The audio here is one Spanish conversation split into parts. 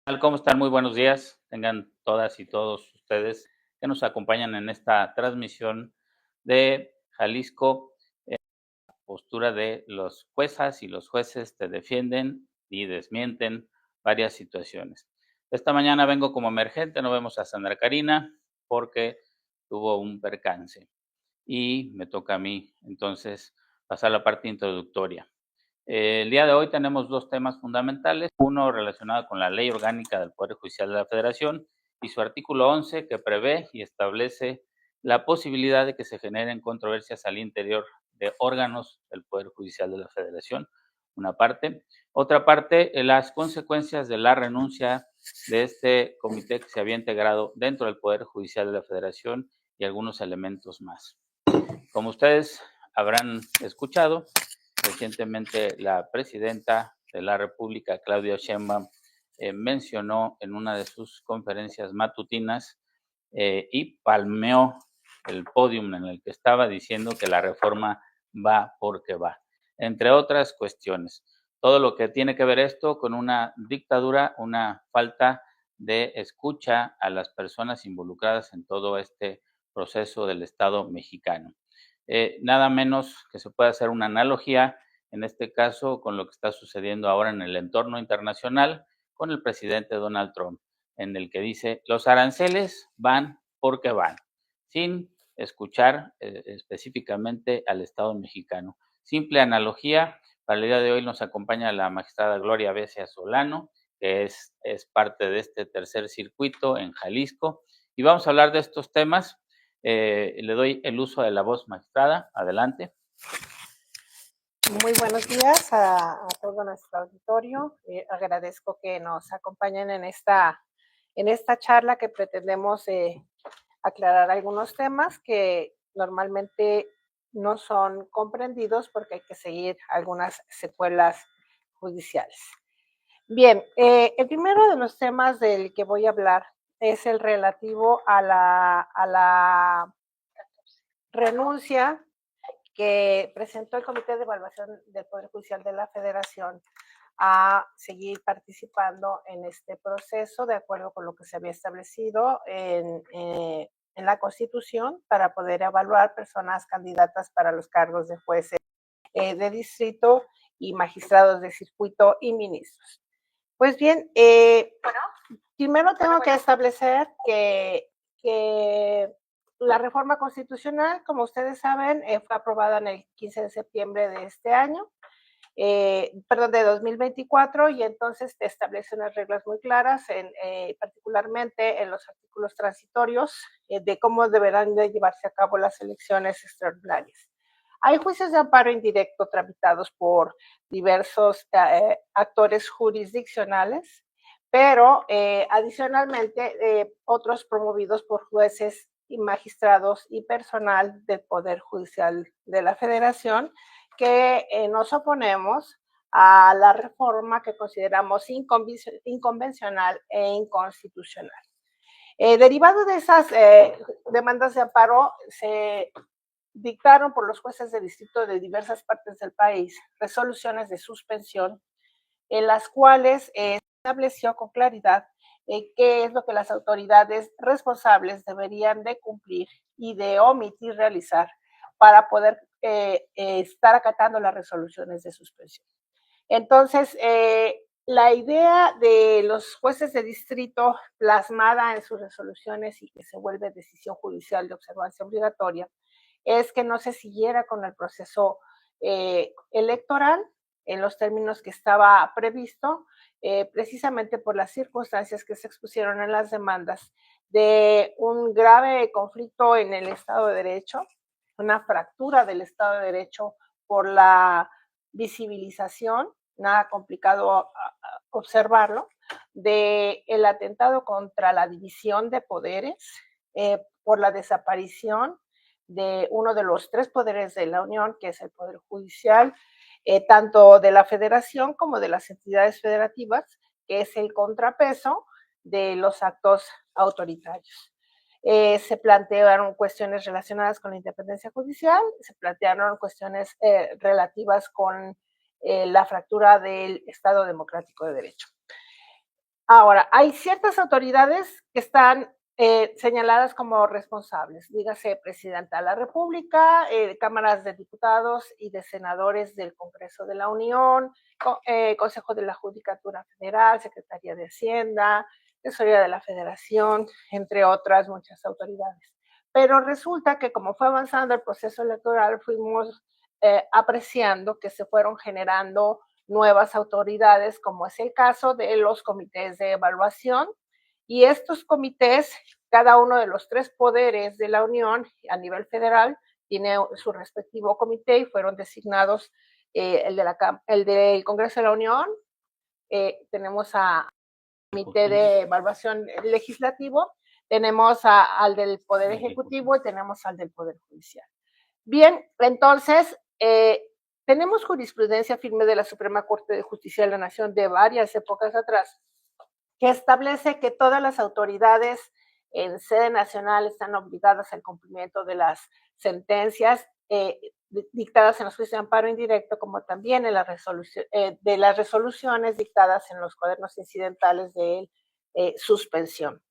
Tal? ¿Cómo están? Muy buenos días. Tengan todas y todos ustedes que nos acompañan en esta transmisión de Jalisco, postura de los juezas y los jueces te defienden y desmienten varias situaciones. Esta mañana vengo como emergente, no vemos a Sandra Karina porque tuvo un percance y me toca a mí entonces pasar la parte introductoria. El día de hoy tenemos dos temas fundamentales, uno relacionado con la Ley Orgánica del Poder Judicial de la Federación y su artículo 11 que prevé y establece la posibilidad de que se generen controversias al interior de órganos del Poder Judicial de la Federación, una parte. Otra parte, las consecuencias de la renuncia de este comité que se había integrado dentro del Poder Judicial de la Federación y algunos elementos más. Como ustedes habrán escuchado, recientemente la presidenta de la República, Claudia Sheinbaum, mencionó en una de sus conferencias matutinas y palmeó el podium en el que estaba diciendo que la reforma va porque va, entre otras cuestiones. Todo lo que tiene que ver esto con una dictadura, una falta de escucha a las personas involucradas en todo este proceso del Estado mexicano. Nada menos que se puede hacer una analogía, en este caso, con lo que está sucediendo ahora en el entorno internacional con el presidente Donald Trump, en el que dice, los aranceles van porque van, sin escuchar específicamente al Estado mexicano. Simple analogía, para el día de hoy nos acompaña la magistrada Gloria Becia Solano, que es parte de este tercer circuito en Jalisco, y vamos a hablar de estos temas. Le doy el uso de la voz, magistrada. Adelante. Muy buenos días a todo nuestro auditorio. Agradezco que nos acompañen en esta charla que pretendemos aclarar algunos temas que normalmente no son comprendidos porque hay que seguir algunas secuelas judiciales. Bien, el primero de los temas del que voy a hablar es el relativo a la renuncia que presentó el Comité de Evaluación del Poder Judicial de la Federación a seguir participando en este proceso de acuerdo con lo que se había establecido en la Constitución para poder evaluar personas candidatas para los cargos de jueces de distrito y magistrados de circuito y ministros. Pues bien, primero tengo que establecer que la reforma constitucional, como ustedes saben, fue aprobada en el 15 de septiembre de este año, de 2024, y entonces establece unas reglas muy claras, particularmente en los artículos transitorios, de cómo deberán de llevarse a cabo las elecciones extraordinarias. Hay juicios de amparo indirecto tramitados por diversos actores jurisdiccionales, pero adicionalmente otros promovidos por jueces y magistrados y personal del Poder Judicial de la Federación, que nos oponemos a la reforma que consideramos inconvencional e inconstitucional. Derivado de esas demandas de amparo, se dictaron por los jueces de distrito de diversas partes del país resoluciones de suspensión en las cuales estableció con claridad qué es lo que las autoridades responsables deberían de cumplir y de omitir realizar para poder estar acatando las resoluciones de suspensión. Entonces, la idea de los jueces de distrito plasmada en sus resoluciones y que se vuelve decisión judicial de observancia obligatoria es que no se siguiera con el proceso electoral en los términos que estaba previsto, precisamente por las circunstancias que se expusieron en las demandas de un grave conflicto en el Estado de Derecho, una fractura del Estado de Derecho por la visibilización, nada complicado observarlo, del atentado contra la división de poderes, por la desaparición de uno de los tres poderes de la Unión, que es el Poder Judicial, tanto de la Federación como de las entidades federativas, que es el contrapeso de los actos autoritarios. Se plantearon cuestiones relacionadas con la independencia judicial, se plantearon cuestiones relativas con la fractura del Estado democrático de derecho. Ahora, hay ciertas autoridades que están señaladas como responsables, dígase Presidenta de la República, cámaras de diputados y de senadores del Congreso de la Unión, Consejo de la Judicatura Federal, Secretaría de Hacienda, Tesorería de la Federación, entre otras muchas autoridades. Pero resulta que como fue avanzando el proceso electoral, fuimos apreciando que se fueron generando nuevas autoridades, como es el caso de los comités de evaluación. Y estos comités, cada uno de los 3 poderes de la Unión a nivel federal, tiene su respectivo comité y fueron designados el del Congreso de la Unión, tenemos al comité de evaluación legislativo, tenemos al del Poder Ejecutivo y tenemos al del Poder Judicial. Bien, entonces, tenemos jurisprudencia firme de la Suprema Corte de Justicia de la Nación de varias épocas atrás, que establece que todas las autoridades en sede nacional están obligadas al cumplimiento de las sentencias dictadas en los juicios de amparo indirecto, como también en de las resoluciones dictadas en los cuadernos incidentales de suspensión.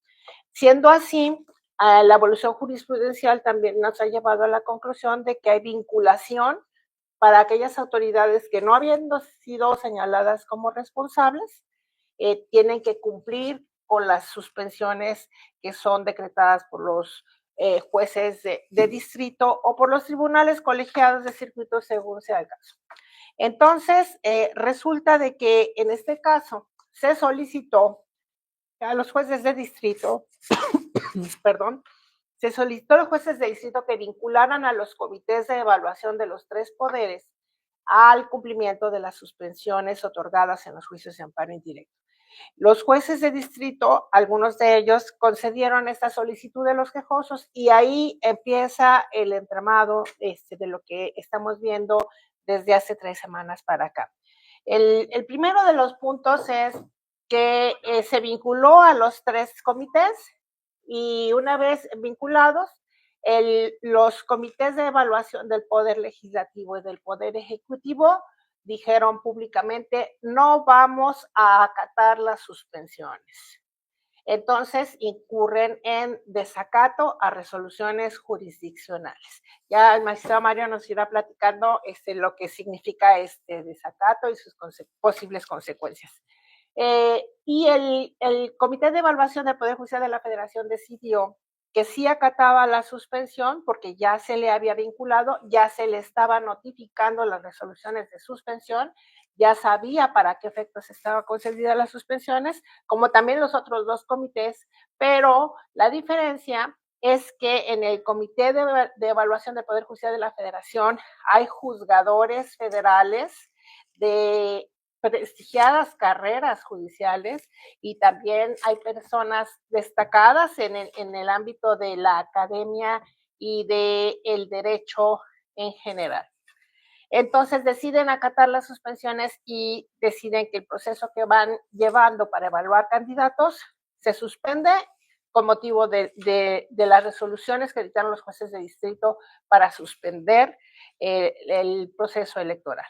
Siendo así, la evolución jurisprudencial también nos ha llevado a la conclusión de que hay vinculación para aquellas autoridades que no habiendo sido señaladas como responsables, tienen que cumplir con las suspensiones que son decretadas por los jueces de distrito o por los tribunales colegiados de circuito según sea el caso. Entonces, resulta de que en este caso se solicitó a los jueces de distrito, perdón, se solicitó a los jueces de distrito que vincularan a los comités de evaluación de los 3 poderes al cumplimiento de las suspensiones otorgadas en los juicios de amparo indirecto. Los jueces de distrito, algunos de ellos, concedieron esta solicitud de los quejosos y ahí empieza el entramado de lo que estamos viendo desde hace 3 semanas para acá. El primero de los puntos es que se vinculó a los 3 comités y una vez vinculados, los comités de evaluación del Poder Legislativo y del Poder Ejecutivo dijeron públicamente, no vamos a acatar las suspensiones. Entonces incurren en desacato a resoluciones jurisdiccionales. Ya el magistrado Mario nos irá platicando lo que significa este desacato y sus posibles consecuencias. Y el Comité de Evaluación del Poder Judicial de la Federación decidió que sí acataba la suspensión porque ya se le había vinculado, ya se le estaba notificando las resoluciones de suspensión, ya sabía para qué efectos estaban concedidas las suspensiones, como también los otros 2 comités, pero la diferencia es que en el Comité de Evaluación del Poder Judicial de la Federación hay juzgadores federales de prestigiadas carreras judiciales y también hay personas destacadas en el ámbito de la academia y del derecho en general. Entonces deciden acatar las suspensiones y deciden que el proceso que van llevando para evaluar candidatos se suspende con motivo de las resoluciones que dictaron los jueces de distrito para suspender el proceso electoral.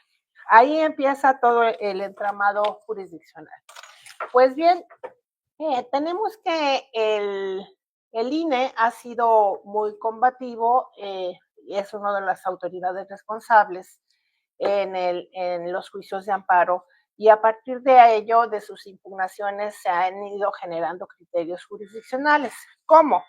Ahí empieza todo el entramado jurisdiccional. Pues bien, tenemos que el INE ha sido muy combativo y es una de las autoridades responsables en los juicios de amparo y a partir de ello, de sus impugnaciones, se han ido generando criterios jurisdiccionales. ¿Cómo?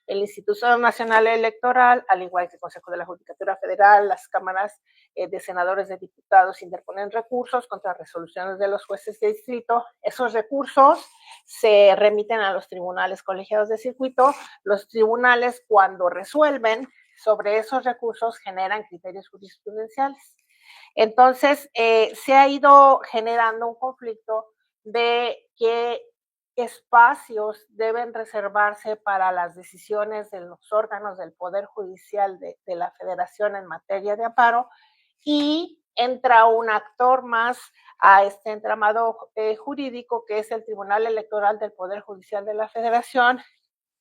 El Instituto Nacional Electoral, al igual que el Consejo de la Judicatura Federal, las cámaras de senadores, de diputados, interponen recursos contra resoluciones de los jueces de distrito. Esos recursos se remiten a los tribunales colegiados de circuito. Los tribunales, cuando resuelven sobre esos recursos, generan criterios jurisprudenciales. Entonces, se ha ido generando un conflicto de qué espacios deben reservarse para las decisiones de los órganos del Poder Judicial de la Federación en materia de amparo y entra un actor más a este entramado jurídico que es el Tribunal Electoral del Poder Judicial de la Federación,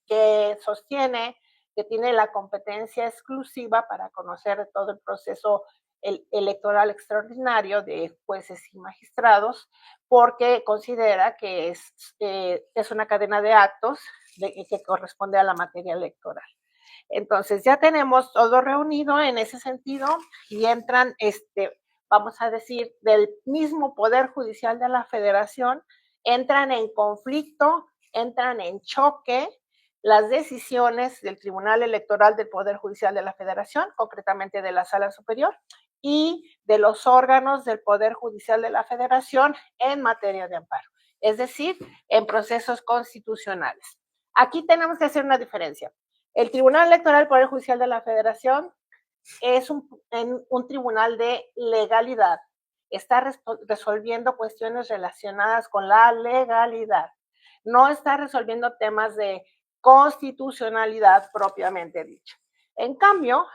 que sostiene que tiene la competencia exclusiva para conocer todo el proceso el electoral extraordinario de jueces y magistrados, porque considera que es una cadena de actos que corresponde a la materia electoral. Entonces ya tenemos todo reunido en ese sentido y entran, vamos a decir, del mismo Poder Judicial de la Federación, entran en conflicto, entran en choque las decisiones del Tribunal Electoral del Poder Judicial de la Federación, concretamente de la Sala Superior, y de los órganos del Poder Judicial de la Federación en materia de amparo, es decir, en procesos constitucionales. Aquí tenemos que hacer una diferencia. El Tribunal Electoral del Poder Judicial de la Federación es un tribunal de legalidad. Está resolviendo cuestiones relacionadas con la legalidad. No está resolviendo temas de constitucionalidad propiamente dicho. En cambio,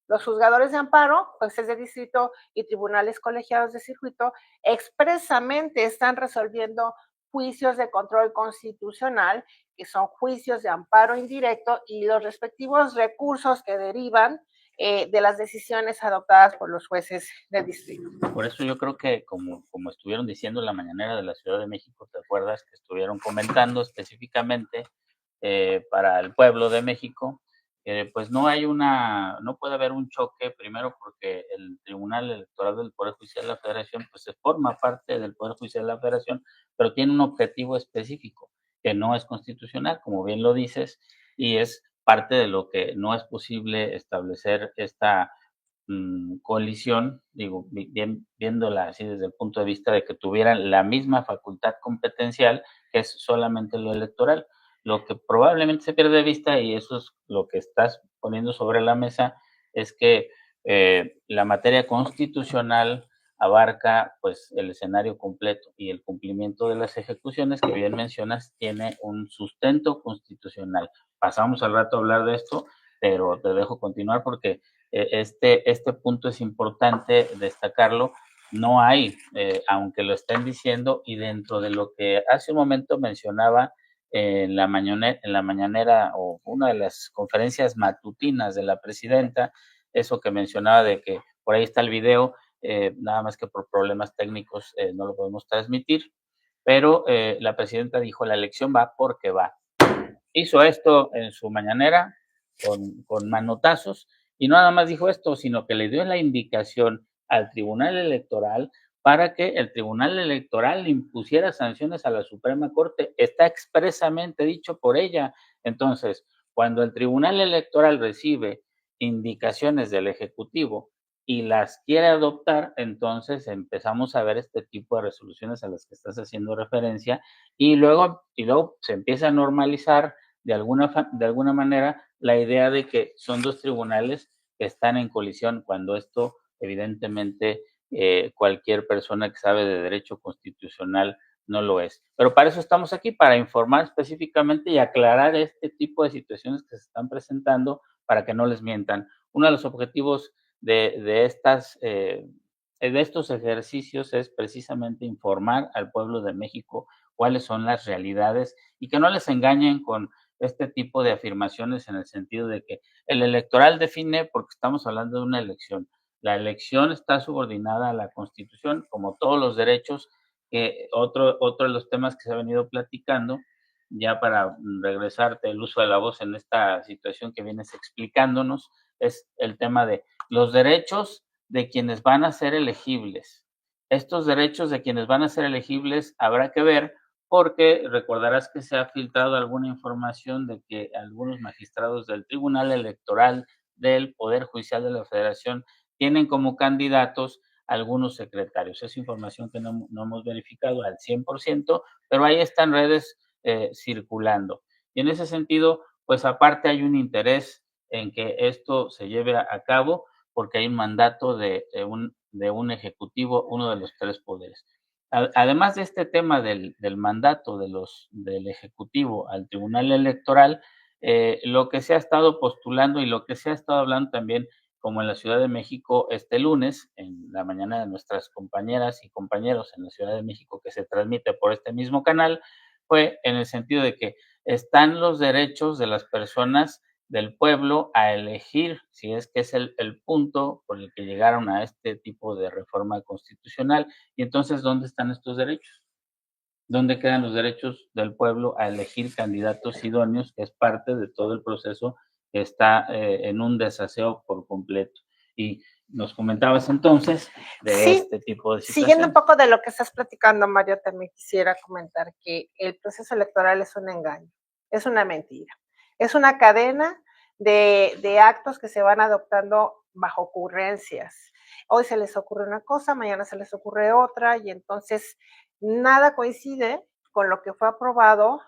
los juzgadores de amparo, jueces de distrito y tribunales colegiados de circuito expresamente están resolviendo juicios de control constitucional, que son juicios de amparo indirecto y los respectivos recursos que derivan de las decisiones adoptadas por los jueces del distrito. Por eso yo creo que como estuvieron diciendo en la mañanera de la Ciudad de México, ¿te acuerdas que estuvieron comentando específicamente para el pueblo de México? Pues no puede haber un choque, primero porque el Tribunal Electoral del Poder Judicial de la Federación pues se forma parte del Poder Judicial de la Federación, pero tiene un objetivo específico que no es constitucional, como bien lo dices, y es parte de lo que no es posible establecer esta colisión, digo, viéndola así desde el punto de vista de que tuvieran la misma facultad competencial, que es solamente lo electoral. Lo que probablemente se pierde de vista, y eso es lo que estás poniendo sobre la mesa, es que la materia constitucional abarca pues el escenario completo y el cumplimiento de las ejecuciones que bien mencionas tiene un sustento constitucional. Pasamos al rato a hablar de esto, pero te dejo continuar porque este punto es importante destacarlo. No hay, aunque lo estén diciendo, y dentro de lo que hace un momento mencionaba en la mañanera o una de las conferencias matutinas de la presidenta, eso que mencionaba de que por ahí está el video, nada más que por problemas técnicos no lo podemos transmitir, pero la presidenta dijo la elección va porque va. Hizo esto en su mañanera con manotazos y no nada más dijo esto, sino que le dio la indicación al Tribunal Electoral para que el Tribunal Electoral le impusiera sanciones a la Suprema Corte. Está expresamente dicho por ella. Entonces, cuando el Tribunal Electoral recibe indicaciones del Ejecutivo y las quiere adoptar, entonces empezamos a ver este tipo de resoluciones a las que estás haciendo referencia y luego se empieza a normalizar de alguna manera la idea de que son dos tribunales que están en colisión, cuando esto evidentemente cualquier persona que sabe de derecho constitucional no lo es. Pero para eso estamos aquí, para informar específicamente y aclarar este tipo de situaciones que se están presentando para que no les mientan. Uno de los objetivos de estos ejercicios es precisamente informar al pueblo de México cuáles son las realidades y que no les engañen con este tipo de afirmaciones en el sentido de que el electoral define porque estamos hablando de una elección. La elección está subordinada a la Constitución, como todos los derechos. Otro de los temas que se ha venido platicando, ya para regresarte el uso de la voz en esta situación que vienes explicándonos, es el tema de los derechos de quienes van a ser elegibles. Estos derechos de quienes van a ser elegibles habrá que ver porque recordarás que se ha filtrado alguna información de que algunos magistrados del Tribunal Electoral del Poder Judicial de la Federación tienen como candidatos algunos secretarios. Es información que no hemos verificado al 100%, pero ahí están redes circulando. Y en ese sentido, pues aparte hay un interés en que esto se lleve a cabo porque hay un mandato de un ejecutivo, uno de los tres poderes. Además de este tema del mandato del Ejecutivo al Tribunal Electoral, lo que se ha estado postulando y lo que se ha estado hablando también, como en la Ciudad de México este lunes, en la mañana de nuestras compañeras y compañeros en la Ciudad de México, que se transmite por este mismo canal, fue en el sentido de que están los derechos de las personas del pueblo a elegir, si es que es el punto por el que llegaron a este tipo de reforma constitucional. Y entonces, ¿dónde están estos derechos? ¿Dónde quedan los derechos del pueblo a elegir candidatos idóneos, que es parte de todo el proceso que está en un desaseo por completo? Y nos comentabas entonces de Sí, este tipo de siguiendo un situaciones. poco de lo que estás platicando, Mario, también quisiera comentar que el proceso electoral es un engaño, es una mentira, es una cadena de actos que se van adoptando bajo ocurrencias. Hoy se les ocurre una cosa, mañana se les ocurre otra, y entonces nada coincide con lo que fue aprobado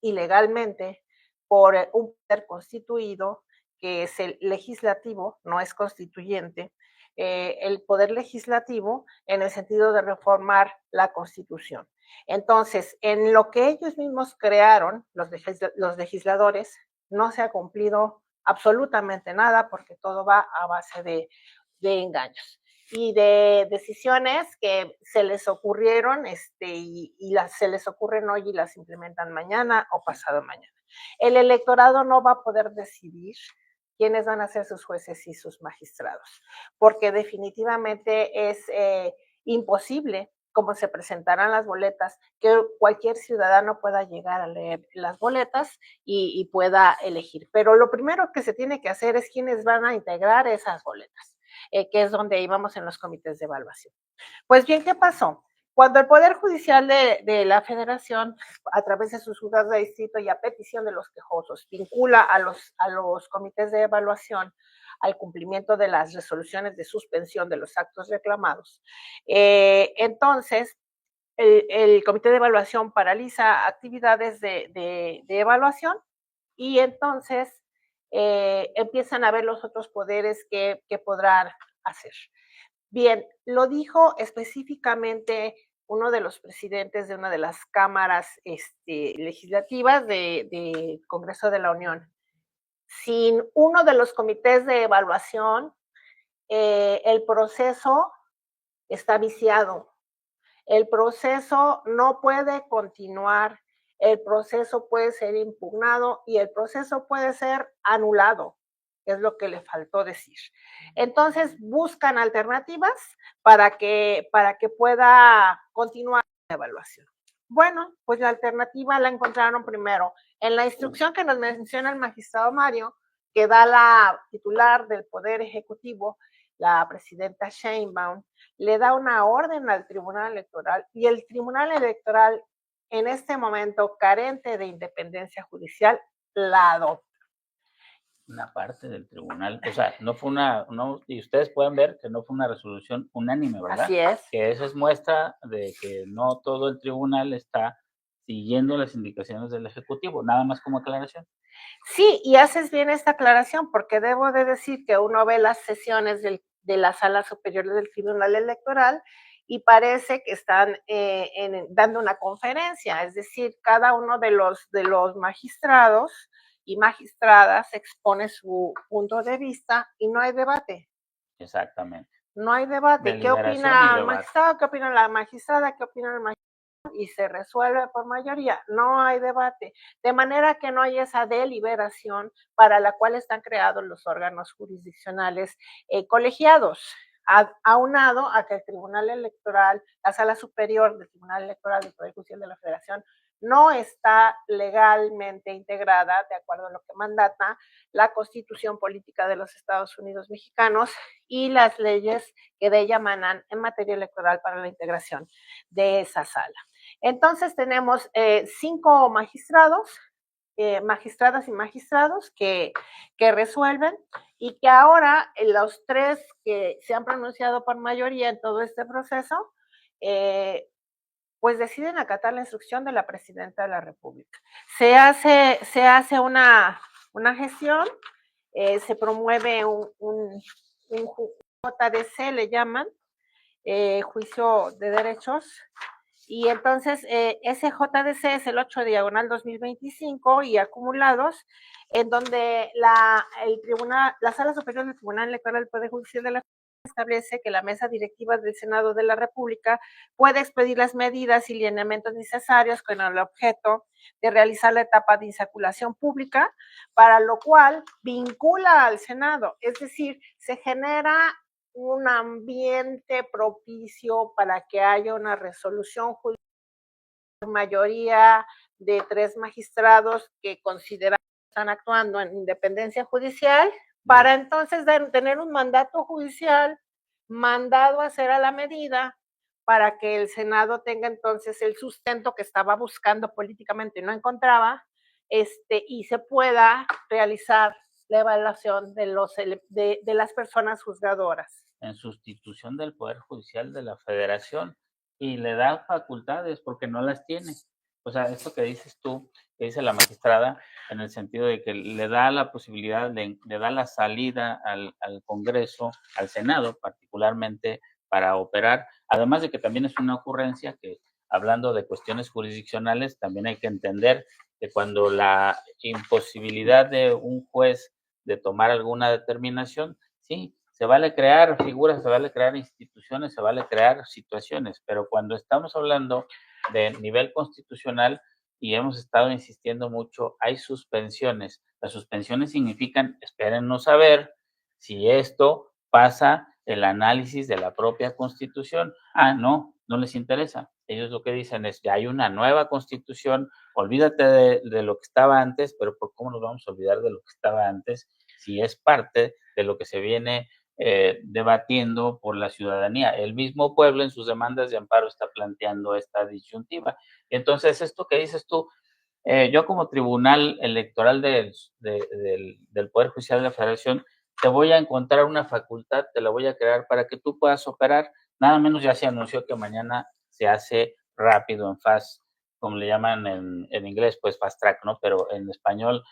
ilegalmente por un poder constituido, que es el legislativo, no es constituyente, el poder legislativo en el sentido de reformar la Constitución. Entonces, en lo que ellos mismos crearon, los legisladores, no se ha cumplido absolutamente nada porque todo va a base de engaños y de decisiones que se les ocurrieron se les ocurren hoy y las implementan mañana o pasado mañana. El electorado no va a poder decidir quiénes van a ser sus jueces y sus magistrados, porque definitivamente es imposible, como se presentarán las boletas, que cualquier ciudadano pueda llegar a leer las boletas y pueda elegir. Pero lo primero que se tiene que hacer es quiénes van a integrar esas boletas, que es donde íbamos en los comités de evaluación. Pues bien, ¿qué pasó? Cuando el Poder Judicial de la Federación, a través de sus juzgados de distrito y a petición de los quejosos, vincula a los comités de evaluación al cumplimiento de las resoluciones de suspensión de los actos reclamados, entonces el comité de evaluación paraliza actividades de evaluación y entonces empiezan a ver los otros poderes que podrán hacer. Bien, lo dijo específicamente uno de los presidentes de una de las cámaras legislativas del Congreso de la Unión. Sin uno de los comités de evaluación, el proceso está viciado. El proceso no puede continuar, el proceso puede ser impugnado y el proceso puede ser anulado, es lo que le faltó decir. Entonces buscan alternativas para que pueda continuar la evaluación. Bueno, pues la alternativa la encontraron primero en la instrucción que nos menciona el magistrado Mario, que da la titular del Poder Ejecutivo, la presidenta Sheinbaum, le da una orden al Tribunal Electoral y el Tribunal Electoral, en este momento carente de independencia judicial, la adopta. Una parte del tribunal, o sea, no fue y ustedes pueden ver que no fue una resolución unánime, ¿verdad? Así es. Que eso es muestra de que no todo el tribunal está siguiendo las indicaciones del Ejecutivo, nada más como aclaración. Sí, y haces bien esta aclaración, porque debo de decir que uno ve las sesiones de la Sala Superior del Tribunal Electoral y parece que están dando una conferencia, es decir, cada uno de los magistrados y magistradas expone su punto de vista y no hay debate. Exactamente. No hay debate. ¿Qué opina el magistrado? ¿Qué opina la magistrada? ¿Qué opina el magistrado? Y se resuelve por mayoría. No hay debate. De manera que no hay esa deliberación para la cual están creados los órganos jurisdiccionales colegiados. Aunado a que el Tribunal Electoral, la Sala Superior del Tribunal Electoral del Poder Judicial de la Federación, no está legalmente integrada de acuerdo a lo que mandata la Constitución Política de los Estados Unidos Mexicanos y las leyes que de ella emanan en materia electoral para la integración de esa sala. Entonces tenemos 5 magistrados, magistradas y magistrados que resuelven y que ahora los 3 que se han pronunciado por mayoría en todo este proceso, pues deciden acatar la instrucción de la presidenta de la República. Se hace una gestión, se promueve un JDC, le llaman, juicio de derechos, y entonces ese JDC es el 8/2025 y acumulados, en donde la Sala Superior del Tribunal Electoral del Poder Judicial de la establece que la mesa directiva del Senado de la República puede expedir las medidas y lineamientos necesarios con el objeto de realizar la etapa de insaculación pública, para lo cual vincula al Senado, es decir, se genera un ambiente propicio para que haya una resolución judicial por mayoría de 3 magistrados que consideran que están actuando en independencia judicial, para entonces tener un mandato judicial mandado a hacer a la medida para que el Senado tenga entonces el sustento que estaba buscando políticamente y no encontraba, y se pueda realizar la evaluación de las personas juzgadoras. En sustitución del Poder Judicial de la Federación, y le da facultades porque no las tiene. O sea, esto que dices tú, que dice la magistrada, en el sentido de que le da la posibilidad le da la salida al Congreso, al Senado particularmente, para operar, además de que también es una ocurrencia que, hablando de cuestiones jurisdiccionales, también hay que entender que cuando la imposibilidad de un juez de tomar alguna determinación, sí, se vale crear figuras, se vale crear instituciones, se vale crear situaciones, pero cuando estamos hablando de nivel constitucional, y hemos estado insistiendo mucho, hay suspensiones. Las suspensiones significan, espérennos a ver si esto pasa el análisis de la propia Constitución. Ah, no, no les interesa. Ellos lo que dicen es, ya hay una nueva Constitución, olvídate de lo que estaba antes, pero ¿por cómo nos vamos a olvidar de lo que estaba antes si es parte de lo que se viene debatiendo por la ciudadanía? El mismo pueblo en sus demandas de amparo está planteando esta disyuntiva. Entonces, esto que dices tú, yo como Tribunal Electoral del Poder Judicial de la Federación, te voy a encontrar una facultad, te la voy a crear para que tú puedas operar. Nada menos ya se anunció que mañana se hace rápido, en fast, como le llaman en inglés, pues fast track, ¿no? Pero en español,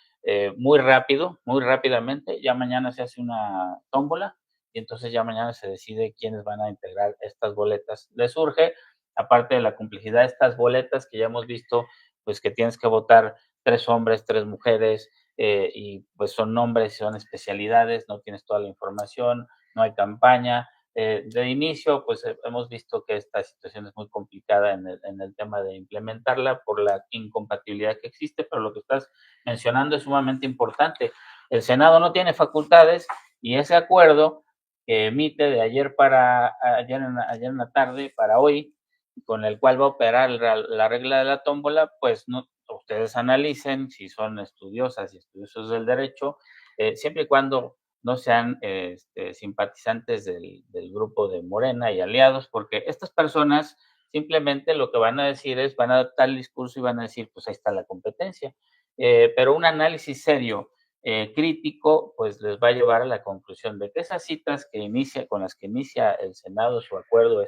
muy rápido, muy rápidamente. Ya mañana se hace una tómbola y entonces ya mañana se decide quiénes van a integrar estas boletas. Les surge, aparte de la complejidad de estas boletas que ya hemos visto, pues que tienes que votar 3 hombres, 3 mujeres, y pues son nombres, son especialidades, no tienes toda la información, no hay campaña. De inicio, pues hemos visto que esta situación es muy complicada en el tema de implementarla por la incompatibilidad que existe, pero lo que estás mencionando es sumamente importante. El Senado no tiene facultades y ese acuerdo que emite de ayer en la tarde para hoy, con el cual va a operar la regla de la tómbola, pues no, ustedes analicen si son estudiosas y estudiosos del derecho, siempre y cuando no sean simpatizantes del grupo de Morena y aliados, porque estas personas simplemente lo que van a decir es, van a adaptar el discurso y van a decir, pues ahí está la competencia. Pero un análisis serio, crítico, pues les va a llevar a la conclusión de que esas citas con las que inicia el Senado su acuerdo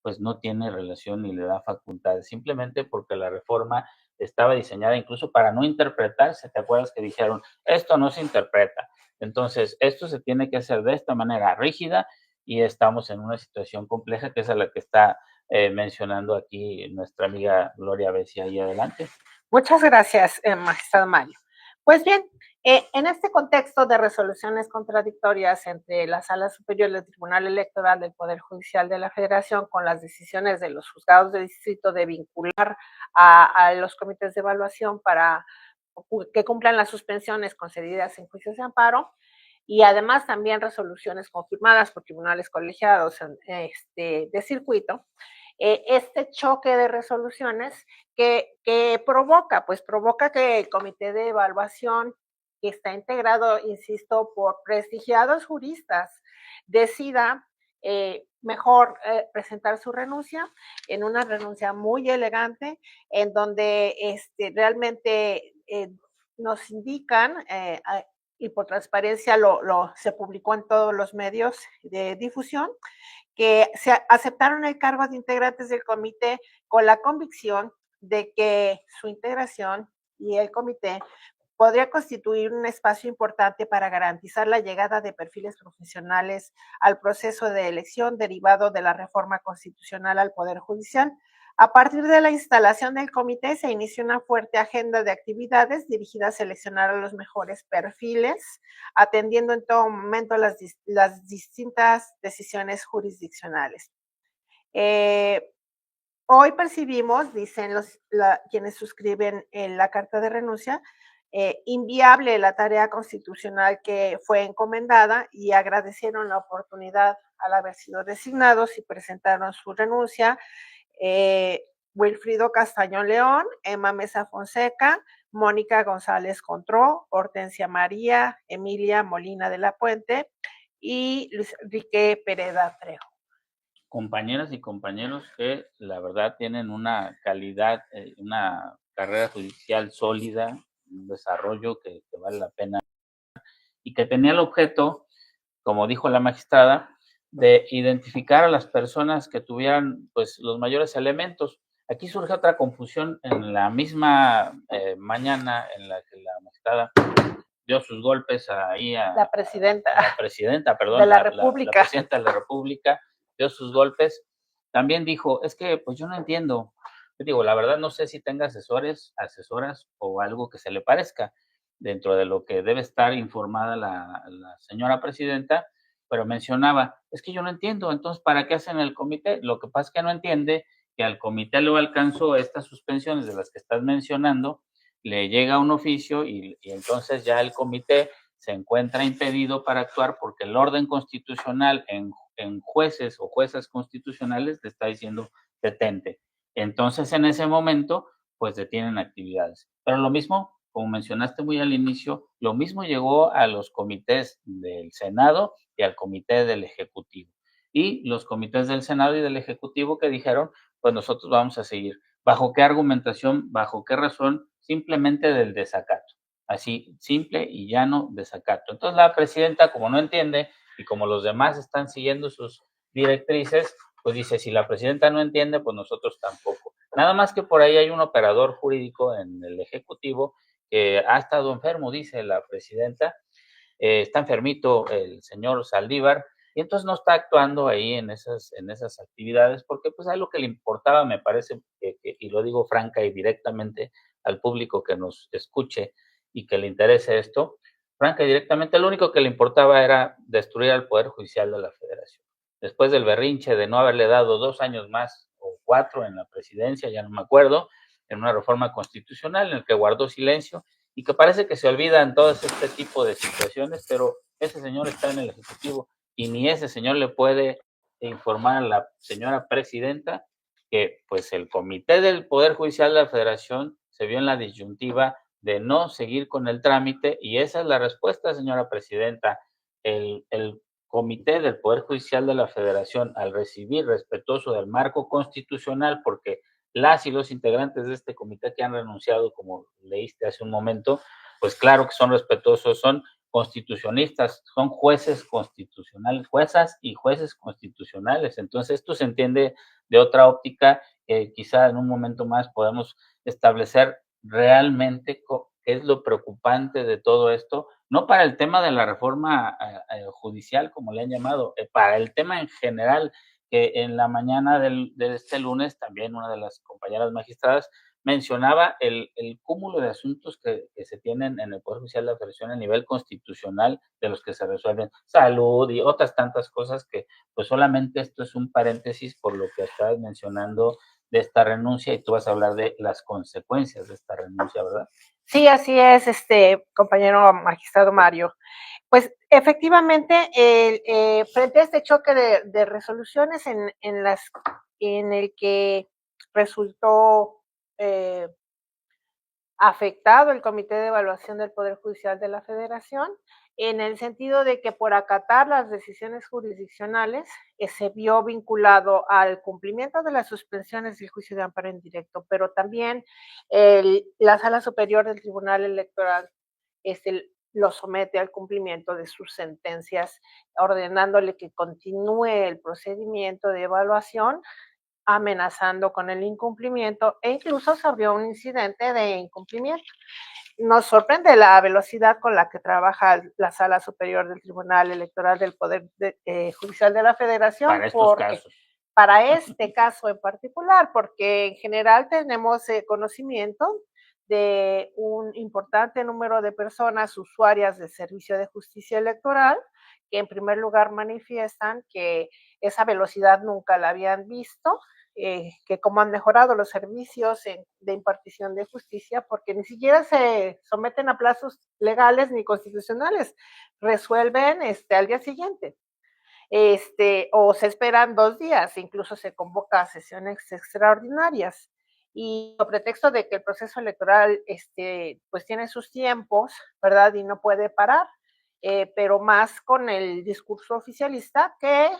pues no tiene relación ni le da facultades, simplemente porque la reforma estaba diseñada incluso para no interpretarse. ¿Te acuerdas que dijeron, esto no se interpreta? Entonces, esto se tiene que hacer de esta manera rígida y estamos en una situación compleja que es a la que está mencionando aquí nuestra amiga Gloria Becia. Ahí adelante. Muchas gracias, magistrado Mario. Pues bien, en este contexto de resoluciones contradictorias entre la Sala Superior del Tribunal Electoral del Poder Judicial de la Federación con las decisiones de los juzgados de distrito de vincular a los comités de evaluación para que cumplan las suspensiones concedidas en juicios de amparo, y además también resoluciones confirmadas por tribunales colegiados de circuito, este choque de resoluciones que provoca, pues provoca que el comité de evaluación, que está integrado, insisto, por prestigiados juristas, decida mejor presentar su renuncia, en una renuncia muy elegante, en donde realmente nos indican, y por transparencia se publicó en todos los medios de difusión, que se aceptaron el cargo de integrantes del comité con la convicción de que su integración y el comité podría constituir un espacio importante para garantizar la llegada de perfiles profesionales al proceso de elección derivado de la reforma constitucional al Poder Judicial, A partir de la instalación del comité se inició una fuerte agenda de actividades dirigida a seleccionar a los mejores perfiles, atendiendo en todo momento las distintas decisiones jurisdiccionales. Hoy percibimos, dicen quienes suscriben en la carta de renuncia, inviable la tarea constitucional que fue encomendada y agradecieron la oportunidad al haber sido designados y presentaron su renuncia. Wilfrido Castañón León, Emma Mesa Fonseca, Mónica González Contró, Hortensia María, Emilia Molina de la Puente y Luis Enrique Pereda Trejo. Compañeras y compañeros que la verdad tienen una calidad, una carrera judicial sólida, un desarrollo que vale la pena y que tenía el objeto, como dijo la magistrada, de identificar a las personas que tuvieran pues los mayores elementos. Aquí surge otra confusión en la misma mañana en la que la magistrada dio sus golpes ahí a la presidenta, perdón, de la República. La presidenta de la República dio sus golpes. También dijo, es que pues yo no entiendo. Yo digo, la verdad no sé si tenga asesores, asesoras o algo que se le parezca dentro de lo que debe estar informada la señora presidenta, pero mencionaba, es que yo no entiendo, entonces, ¿para qué hacen el comité? Lo que pasa es que no entiende que al comité le alcanzó estas suspensiones de las que estás mencionando, le llega un oficio y entonces ya el comité se encuentra impedido para actuar porque el orden constitucional en jueces o juezas constitucionales le está diciendo detente. Entonces, en ese momento, pues detienen actividades. Pero lo mismo, como mencionaste muy al inicio, lo mismo llegó a los comités del Senado y al comité del Ejecutivo. Y los comités del Senado y del Ejecutivo que dijeron, pues nosotros vamos a seguir. ¿Bajo qué argumentación? ¿Bajo qué razón? Simplemente del desacato. Así, simple y llano desacato. Entonces la presidenta, como no entiende y como los demás están siguiendo sus directrices, pues dice, si la presidenta no entiende, pues nosotros tampoco. Nada más que por ahí hay un operador jurídico en el Ejecutivo que ha estado enfermo, dice la presidenta, está enfermito el señor Saldívar, y entonces no está actuando ahí en esas actividades, porque pues a lo que le importaba, me parece, y lo digo franca y directamente al público que nos escuche y que le interese esto, franca y directamente, lo único que le importaba era destruir al Poder Judicial de la Federación. Después del berrinche de no haberle dado 2 años más o 4 en la presidencia, ya no me acuerdo, en una reforma constitucional en el que guardó silencio, y que parece que se olvidan todos este tipo de situaciones, pero ese señor está en el Ejecutivo y ni ese señor le puede informar a la señora presidenta que pues el comité del Poder Judicial de la Federación se vio en la disyuntiva de no seguir con el trámite y esa es la respuesta, señora presidenta. El comité del Poder Judicial de la Federación, al recibir respetuoso del marco constitucional, porque las y los integrantes de este comité que han renunciado, como leíste hace un momento, pues claro que son respetuosos, son constitucionistas, son jueces constitucionales, juezas y jueces constitucionales. Entonces, esto se entiende de otra óptica, quizá en un momento más podemos establecer realmente qué es lo preocupante de todo esto, no para el tema de la reforma judicial, como le han llamado, para el tema en general, que en la mañana de este lunes también una de las compañeras magistradas mencionaba el cúmulo de asuntos que se tienen en el Poder Judicial de la Federación a nivel constitucional, de los que se resuelven salud y otras tantas cosas que pues solamente esto es un paréntesis por lo que estabas mencionando de esta renuncia y tú vas a hablar de las consecuencias de esta renuncia, ¿verdad? Sí, así es, compañero magistrado Mario. Pues efectivamente, frente a este choque de resoluciones en el que resultó afectado el Comité de Evaluación del Poder Judicial de la Federación, en el sentido de que por acatar las decisiones jurisdiccionales se vio vinculado al cumplimiento de las suspensiones del juicio de amparo indirecto, pero también la Sala Superior del Tribunal Electoral lo somete al cumplimiento de sus sentencias, ordenándole que continúe el procedimiento de evaluación, amenazando con el incumplimiento e incluso se abrió un incidente de incumplimiento. Nos sorprende la velocidad con la que trabaja la Sala Superior del Tribunal Electoral del Poder Judicial de la Federación. Para estos casos. para este caso en particular, porque en general tenemos conocimiento de un importante número de personas usuarias del Servicio de Justicia Electoral que en primer lugar manifiestan que esa velocidad nunca la habían visto, que cómo han mejorado los servicios de impartición de justicia, porque ni siquiera se someten a plazos legales ni constitucionales, resuelven al día siguiente. O se esperan 2 días, incluso se convoca a sesiones extraordinarias. Y a pretexto de que el proceso electoral pues tiene sus tiempos, ¿verdad? Y no puede parar, pero más con el discurso oficialista que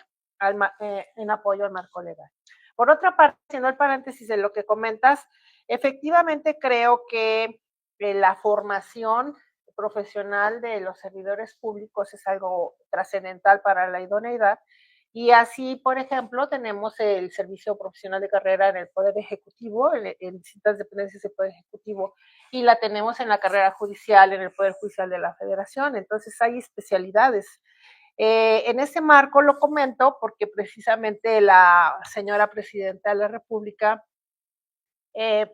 en apoyo al marco legal. Por otra parte, haciendo el paréntesis de lo que comentas, efectivamente creo que la formación profesional de los servidores públicos es algo trascendental para la idoneidad. Y así, por ejemplo, tenemos el servicio profesional de carrera en el Poder Ejecutivo, en distintas dependencias del Poder Ejecutivo, y la tenemos en la carrera judicial, en el Poder Judicial de la Federación. Entonces hay especialidades. En ese marco lo comento porque precisamente la señora presidenta de la República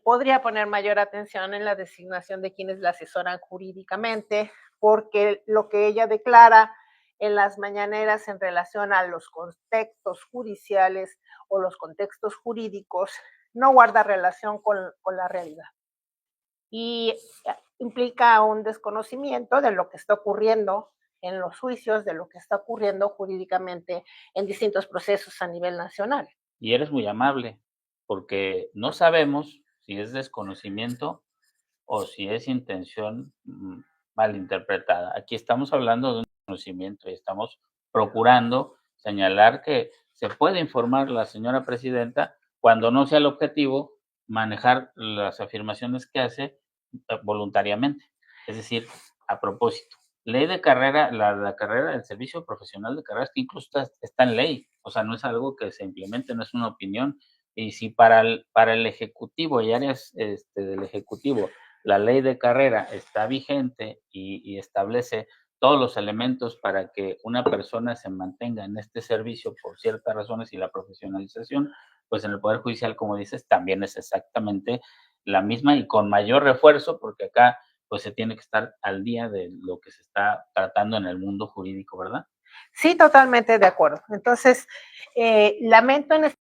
podría poner mayor atención en la designación de quienes la asesoran jurídicamente, porque lo que ella declara en las mañaneras en relación a los contextos judiciales o los contextos jurídicos no guarda relación con la realidad. Y implica un desconocimiento de lo que está ocurriendo en los juicios, de lo que está ocurriendo jurídicamente en distintos procesos a nivel nacional. Y eres muy amable, porque no sabemos si es desconocimiento o si es intención malinterpretada. Aquí estamos hablando de un conocimiento y estamos procurando señalar que se puede informar la señora presidenta cuando no sea el objetivo manejar las afirmaciones que hace voluntariamente. Es decir, a propósito, ley de carrera, la carrera del servicio profesional de carreras que incluso está en ley, o sea, no es algo que se implemente, no es una opinión. Y si para el Ejecutivo y áreas del Ejecutivo la ley de carrera está vigente y establece todos los elementos para que una persona se mantenga en este servicio por ciertas razones y la profesionalización, pues en el Poder Judicial, como dices, también es exactamente la misma y con mayor refuerzo, porque acá pues se tiene que estar al día de lo que se está tratando en el mundo jurídico, ¿verdad? Sí, totalmente de acuerdo. Entonces, lamento en este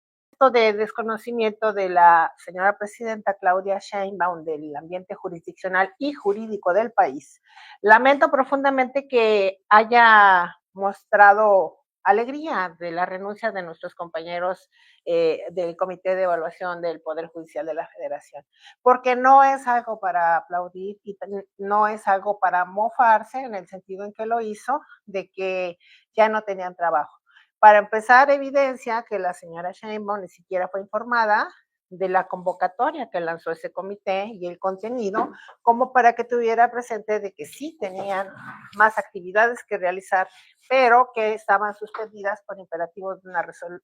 de desconocimiento de la señora presidenta Claudia Sheinbaum del ambiente jurisdiccional y jurídico del país. Lamento profundamente que haya mostrado alegría de la renuncia de nuestros compañeros del Comité de Evaluación del Poder Judicial de la Federación, porque no es algo para aplaudir y no es algo para mofarse en el sentido en que lo hizo, de que ya no tenían trabajo. Para empezar, evidencia que la señora Sheinbaum ni siquiera fue informada de la convocatoria que lanzó ese comité y el contenido, como para que tuviera presente de que sí tenían más actividades que realizar, pero que estaban suspendidas por imperativos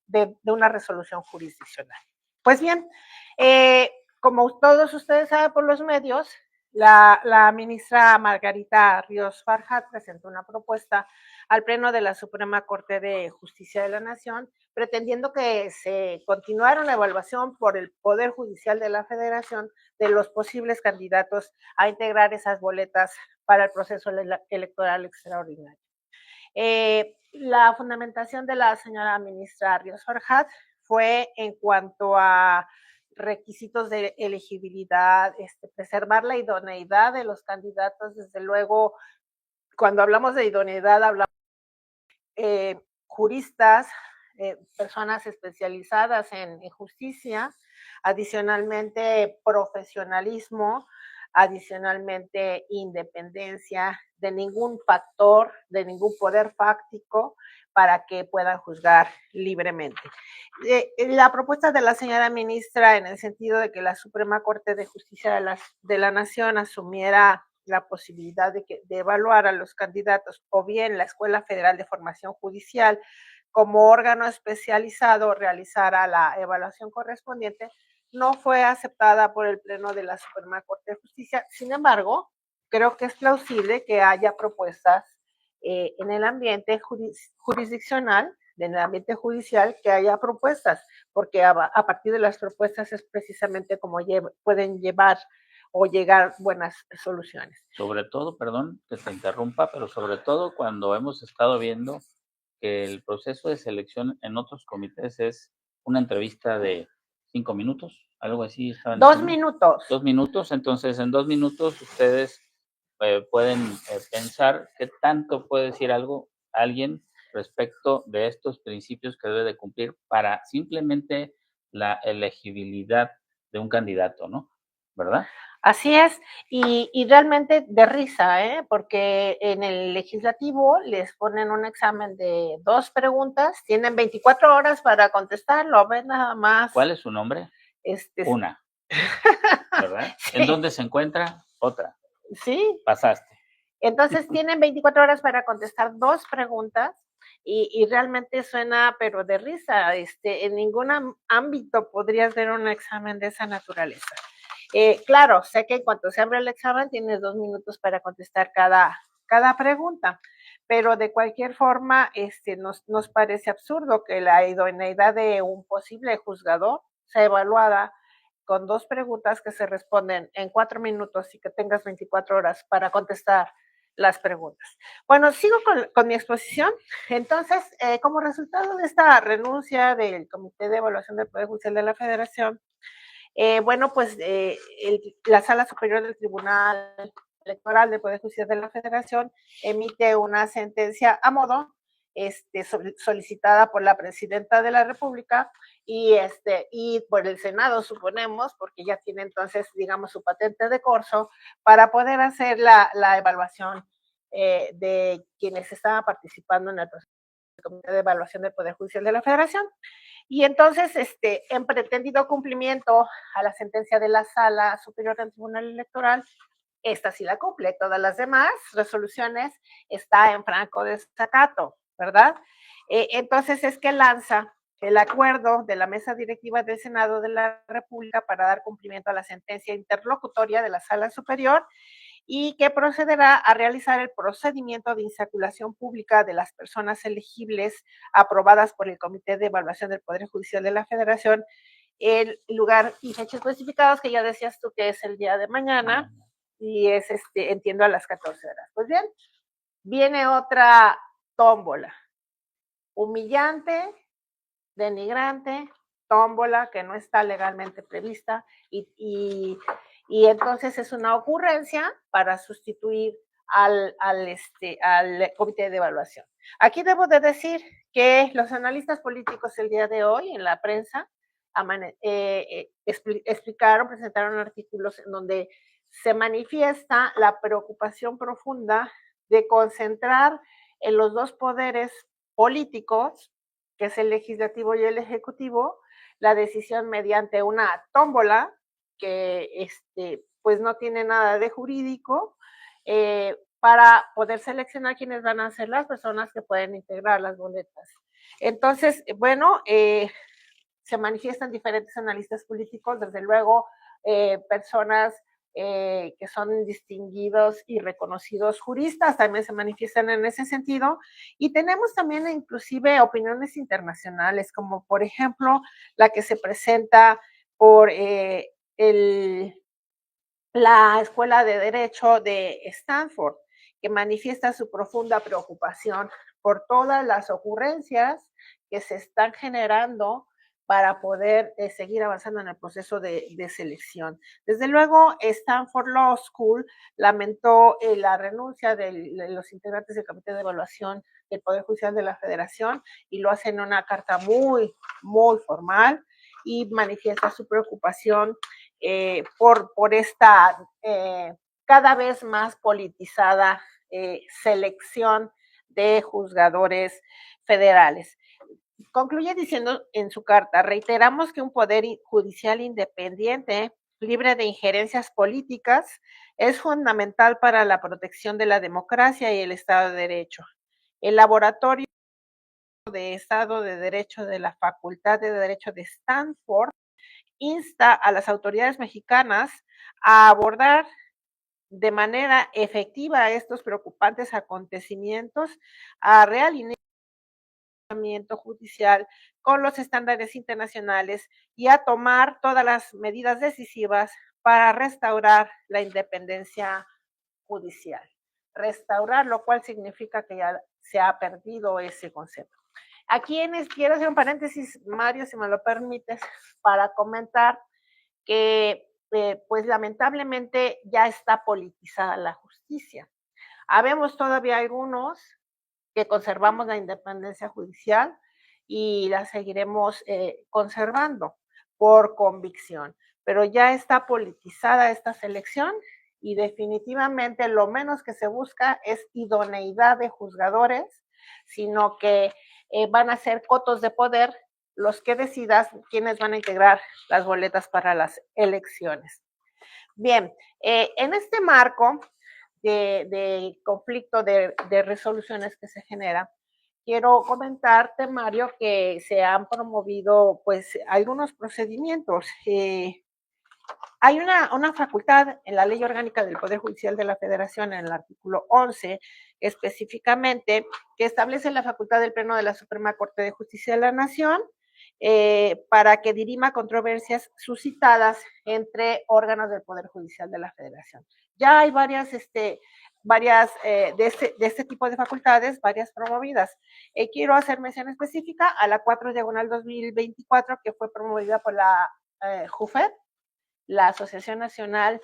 de una resolución jurisdiccional. Pues bien, como todos ustedes saben por los medios, la ministra Margarita Ríos Farjat presentó una propuesta al Pleno de la Suprema Corte de Justicia de la Nación, pretendiendo que se continuara la evaluación por el Poder Judicial de la Federación de los posibles candidatos a integrar esas boletas para el proceso electoral extraordinario. La fundamentación de la señora ministra Ríos Farjat fue en cuanto a requisitos de elegibilidad, preservar la idoneidad de los candidatos. Desde luego, cuando hablamos de idoneidad, hablamos juristas, personas especializadas en justicia, adicionalmente profesionalismo, adicionalmente independencia de ningún factor, de ningún poder fáctico para que puedan juzgar libremente. La propuesta de la señora ministra en el sentido de que la Suprema Corte de Justicia de la Nación asumiera la posibilidad de evaluar a los candidatos o bien la Escuela Federal de Formación Judicial como órgano especializado realizara la evaluación correspondiente, no fue aceptada por el Pleno de la Suprema Corte de Justicia. Sin embargo, creo que es plausible que haya propuestas en el ambiente jurisdiccional en el ambiente judicial que haya propuestas, porque a partir de las propuestas es precisamente como pueden llevar o llegar buenas soluciones. Sobre todo, perdón que te interrumpa, pero sobre todo cuando hemos estado viendo que el proceso de selección en otros comités es una entrevista de 5 minutos, algo así estaban 2 diciendo. minutos. 2 minutos, entonces en 2 minutos ustedes pueden pensar qué tanto puede decir algo alguien respecto de estos principios que debe de cumplir para simplemente la elegibilidad de un candidato, ¿no? ¿Verdad? Así es, y realmente de risa, porque en el legislativo les ponen un examen de 2 preguntas, tienen 24 horas para contestarlo, ven nada más. ¿Cuál es su nombre? Este, Una, ¿verdad? ¿En sí, dónde se encuentra? Otra. sí. Pasaste. Entonces tienen 24 horas para contestar 2 preguntas y realmente suena, pero de risa. En ningún ámbito podrías ver un examen de esa naturaleza. Claro, sé que en cuanto se abre el examen tienes 2 minutos para contestar cada pregunta, pero de cualquier forma nos parece absurdo que la idoneidad de un posible juzgador sea evaluada con 2 preguntas que se responden en 4 minutos y que tengas 24 horas para contestar las preguntas. Bueno, sigo con mi exposición. Entonces, como resultado de esta renuncia del Comité de Evaluación del Poder Judicial de la Federación, bueno, pues la Sala Superior del Tribunal Electoral del Poder Judicial de la Federación emite una sentencia a modo solicitada por la Presidenta de la República y por el Senado, suponemos, porque ya tiene entonces, digamos, su patente de corso para poder hacer la evaluación de quienes estaban participando en el Comité de Evaluación del Poder Judicial de la Federación. Y entonces, en pretendido cumplimiento a la sentencia de la Sala Superior del Tribunal Electoral, esta sí la cumple. Todas las demás resoluciones está en franco desacato, ¿verdad? Entonces es que lanza el acuerdo de la mesa directiva del Senado de la República para dar cumplimiento a la sentencia interlocutoria de la Sala Superior y que procederá a realizar el procedimiento de insaculación pública de las personas elegibles aprobadas por el Comité de Evaluación del Poder Judicial de la Federación, el lugar y fechas especificados, que ya decías tú que es el día de mañana, y es, entiendo, a las 14 horas. Pues bien, viene otra tómbola, humillante, denigrante, tómbola que no está legalmente prevista y entonces es una ocurrencia para sustituir al comité de evaluación. Aquí debo de decir que los analistas políticos el día de hoy en la prensa explicaron, presentaron artículos en donde se manifiesta la preocupación profunda de concentrar en los dos poderes políticos, que es el legislativo y el ejecutivo, la decisión mediante una tómbola que pues no tiene nada de jurídico, para poder seleccionar quiénes van a ser las personas que pueden integrar las boletas. Entonces, bueno, se manifiestan diferentes analistas políticos, desde luego personas que son distinguidos y reconocidos juristas, también se manifiestan en ese sentido, y tenemos también inclusive opiniones internacionales, como por ejemplo la que se presenta por la Escuela de Derecho de Stanford, que manifiesta su profunda preocupación por todas las ocurrencias que se están generando para poder seguir avanzando en el proceso de selección. Desde luego, Stanford Law School lamentó la renuncia de los integrantes del Comité de Evaluación del Poder Judicial de la Federación y lo hace en una carta muy, muy formal y manifiesta su preocupación por esta cada vez más politizada selección de juzgadores federales. Concluye diciendo en su carta: reiteramos que un poder judicial independiente, libre de injerencias políticas, es fundamental para la protección de la democracia y el Estado de Derecho. El laboratorio de Estado de Derecho de la Facultad de Derecho de Stanford insta a las autoridades mexicanas a abordar de manera efectiva estos preocupantes acontecimientos, a realinear judicial con los estándares internacionales y a tomar todas las medidas decisivas para restaurar la independencia judicial. Restaurar, lo cual significa que ya se ha perdido ese concepto. Aquí quiero hacer un paréntesis, Mario, si me lo permites, para comentar que pues lamentablemente ya está politizada la justicia. Habemos todavía algunos que conservamos la independencia judicial y la seguiremos conservando por convicción, pero ya está politizada esta selección y definitivamente lo menos que se busca es idoneidad de juzgadores, sino que van a ser cotos de poder los que decidas quiénes van a integrar las boletas para las elecciones. Bien, en este marco de conflicto de resoluciones que se genera, quiero comentarte, Mario, que se han promovido pues algunos procedimientos. Hay una facultad en la Ley Orgánica del Poder Judicial de la Federación, en el artículo 11, específicamente, que establece la facultad del Pleno de la Suprema Corte de Justicia de la Nación para que dirima controversias suscitadas entre órganos del Poder Judicial de la Federación. Ya hay varias de este tipo de facultades, varias promovidas. Quiero hacer mención específica a la 4/2024, que fue promovida por la JUFED, la Asociación Nacional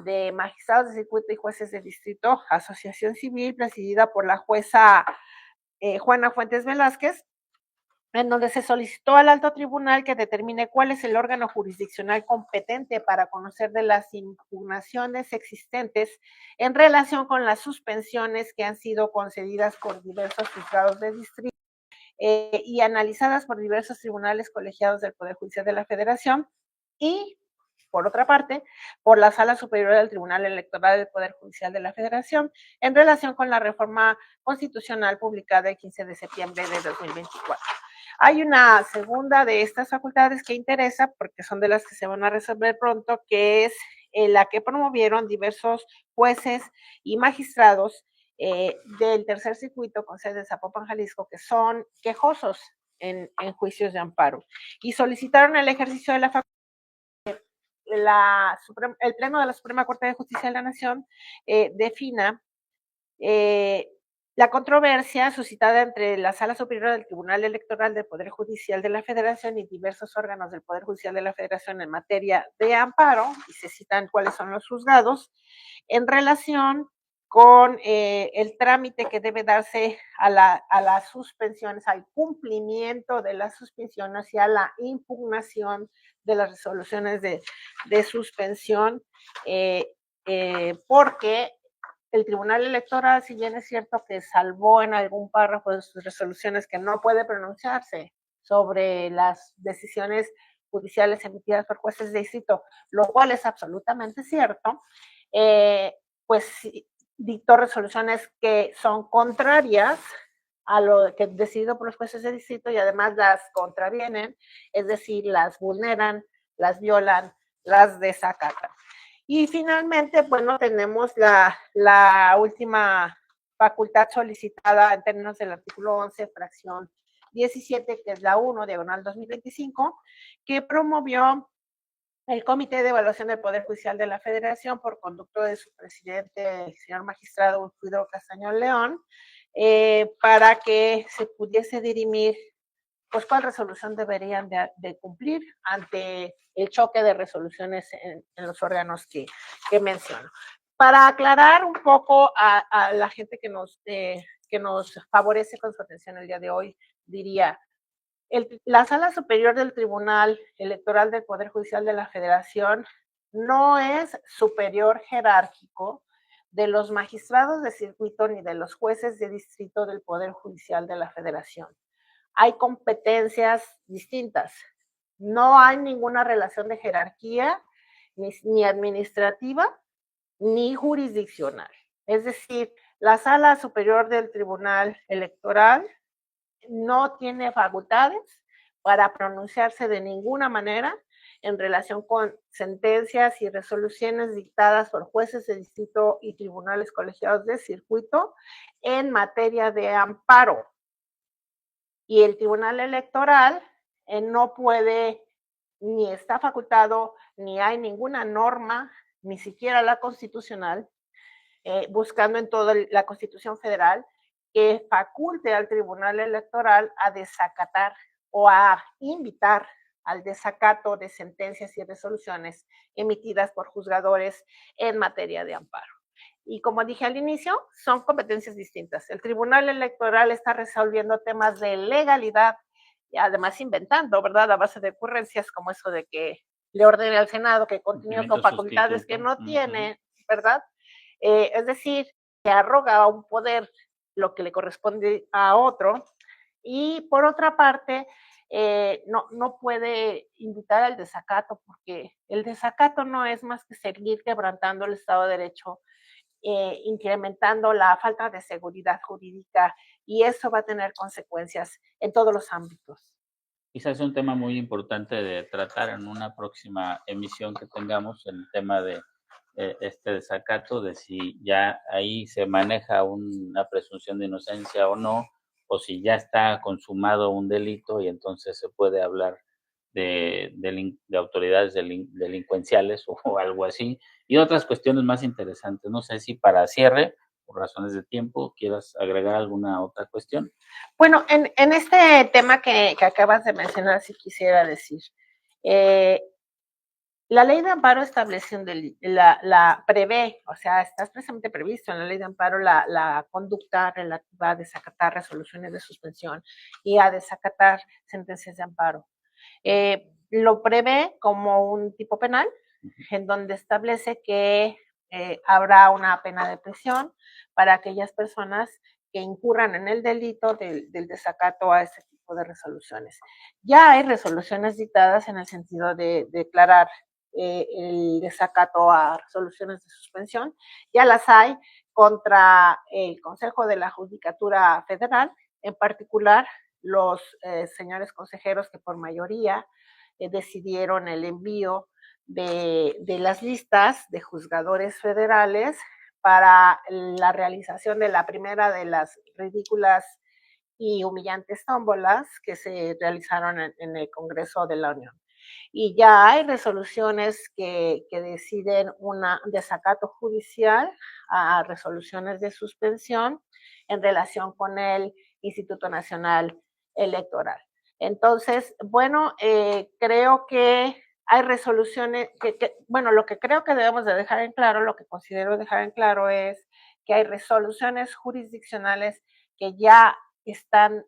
de Magistrados de Circuito y Jueces de Distrito, asociación civil presidida por la jueza Juana Fuentes Velázquez, en donde se solicitó al alto tribunal que determine cuál es el órgano jurisdiccional competente para conocer de las impugnaciones existentes en relación con las suspensiones que han sido concedidas por diversos juzgados de distrito y analizadas por diversos tribunales colegiados del Poder Judicial de la Federación y, por otra parte, por la Sala Superior del Tribunal Electoral del Poder Judicial de la Federación en relación con la reforma constitucional publicada el 15 de septiembre de 2024. Hay una segunda de estas facultades que interesa, porque son de las que se van a resolver pronto, que es la que promovieron diversos jueces y magistrados del tercer circuito con sede en Zapopan, Jalisco, que son quejosos en juicios de amparo y solicitaron el ejercicio de la facultad. El Pleno de la Suprema Corte de Justicia de la Nación defina la controversia suscitada entre la Sala Superior del Tribunal Electoral del Poder Judicial de la Federación y diversos órganos del Poder Judicial de la Federación en materia de amparo, y se citan cuáles son los juzgados, en relación con el trámite que debe darse a las suspensiones, al cumplimiento de las suspensiones y a la impugnación de las resoluciones de suspensión, porque el Tribunal Electoral, si bien es cierto que salvó en algún párrafo de sus resoluciones que no puede pronunciarse sobre las decisiones judiciales emitidas por jueces de distrito, lo cual es absolutamente cierto, pues dictó resoluciones que son contrarias a lo que decidido por los jueces de distrito y además las contravienen, es decir, las vulneran, las violan, las desacatan. Y finalmente, bueno, tenemos la última facultad solicitada en términos del artículo 11, fracción 17, que es la 1, diagonal 2025, que promovió el Comité de Evaluación del Poder Judicial de la Federación por conducto de su presidente, el señor magistrado Ulfrido Castañón León, para que se pudiese dirimir pues cuál resolución deberían de cumplir ante el choque de resoluciones en los órganos que menciono. Para aclarar un poco a la gente que nos favorece con su atención el día de hoy, diría, la Sala Superior del Tribunal Electoral del Poder Judicial de la Federación no es superior jerárquico de los magistrados de circuito ni de los jueces de distrito del Poder Judicial de la Federación. Hay competencias distintas. No hay ninguna relación de jerarquía, ni administrativa, ni jurisdiccional. Es decir, la Sala Superior del Tribunal Electoral no tiene facultades para pronunciarse de ninguna manera en relación con sentencias y resoluciones dictadas por jueces de distrito y tribunales colegiados de circuito en materia de amparo. y el Tribunal Electoral no puede, ni está facultado, ni hay ninguna norma, ni siquiera la constitucional, buscando en toda la Constitución Federal, que faculte al Tribunal Electoral a desacatar o a invitar al desacato de sentencias y resoluciones emitidas por juzgadores en materia de amparo. Y como dije al inicio, son competencias distintas. El Tribunal Electoral está resolviendo temas de legalidad y además inventando, ¿verdad? A base de ocurrencias como eso de que le ordene al Senado que continúe con facultades que no tiene, ¿verdad? Es decir, que arroga a un poder lo que le corresponde a otro, y por otra parte, no puede invitar al desacato, porque el desacato no es más que seguir quebrantando el Estado de Derecho, incrementando la falta de seguridad jurídica, y eso va a tener consecuencias en todos los ámbitos. Quizás es un tema muy importante de tratar en una próxima emisión que tengamos, el tema de este desacato, de si ya ahí se maneja una presunción de inocencia o no, o si ya está consumado un delito y entonces se puede hablar de autoridades delincuenciales o algo así, y otras cuestiones más interesantes. No sé si para cierre, por razones de tiempo, quieras agregar alguna otra cuestión. Bueno, en este tema que acabas de mencionar, sí quisiera decir, la ley de amparo establece la prevé, o sea, está expresamente previsto en la ley de amparo la conducta relativa a desacatar resoluciones de suspensión y a desacatar sentencias de amparo. Lo prevé como un tipo penal, en donde establece que habrá una pena de prisión para aquellas personas que incurran en el delito del desacato a ese tipo de resoluciones. Ya hay resoluciones dictadas en el sentido de declarar el desacato a resoluciones de suspensión, ya las hay contra el Consejo de la Judicatura Federal, en particular los señores consejeros que por mayoría decidieron el envío de las listas de juzgadores federales para la realización de la primera de las ridículas y humillantes tómbolas que se realizaron en el Congreso de la Unión. Y ya hay resoluciones que deciden un desacato judicial a resoluciones de suspensión en relación con el Instituto Nacional Electoral. Entonces, bueno, creo que hay resoluciones bueno, lo que creo que debemos de dejar en claro, lo que considero dejar en claro es que hay resoluciones jurisdiccionales que ya están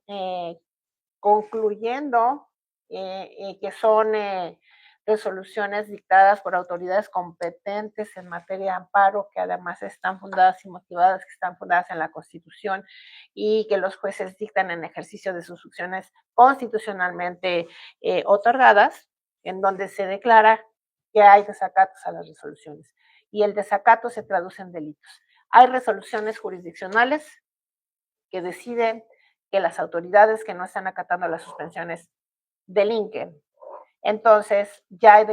concluyendo, que son resoluciones dictadas por autoridades competentes en materia de amparo, que además están fundadas y motivadas, que están fundadas en la Constitución, y que los jueces dictan en ejercicio de sus funciones constitucionalmente otorgadas, en donde se declara que hay desacatos a las resoluciones, y el desacato se traduce en delitos. Hay resoluciones jurisdiccionales que deciden que las autoridades que no están acatando las suspensiones delinquen. Entonces, ya hay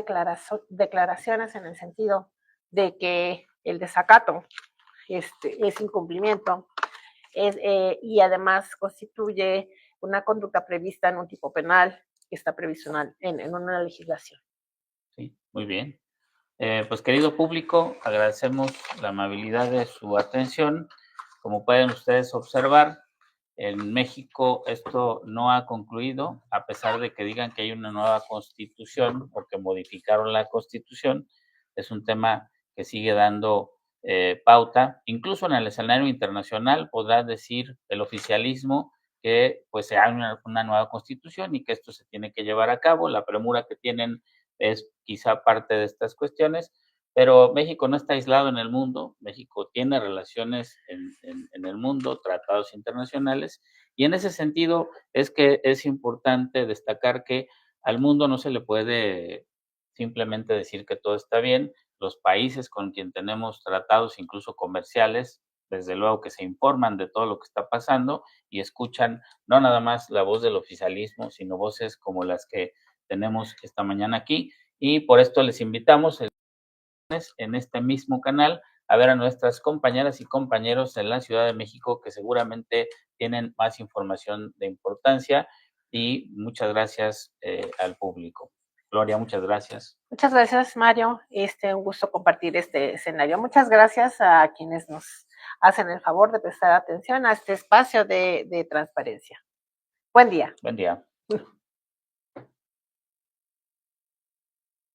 declaraciones en el sentido de que el desacato es incumplimiento y además constituye una conducta prevista en un tipo penal que está previsto en una legislación. Sí, muy bien. Pues querido público, agradecemos la amabilidad de su atención. Como pueden ustedes observar, en México esto no ha concluido, a pesar de que digan que hay una nueva constitución o que modificaron la constitución. Es un tema que sigue dando pauta. Incluso en el escenario internacional podrá decir el oficialismo que pues se haga una nueva constitución y que esto se tiene que llevar a cabo. La premura que tienen es quizá parte de estas cuestiones, pero México no está aislado en el mundo. México tiene relaciones en el mundo, tratados internacionales, y en ese sentido es que es importante destacar que al mundo no se le puede simplemente decir que todo está bien. Los países con quien tenemos tratados, incluso comerciales, desde luego que se informan de todo lo que está pasando y escuchan no nada más la voz del oficialismo, sino voces como las que tenemos esta mañana aquí, y por esto les invitamos en este mismo canal a ver a nuestras compañeras y compañeros en la Ciudad de México que seguramente tienen más información de importancia. y muchas gracias al público. Gloria, muchas gracias. Muchas gracias, Mario. Un gusto compartir este escenario. Muchas gracias a quienes nos hacen el favor de prestar atención a este espacio de transparencia. Buen día. Buen día.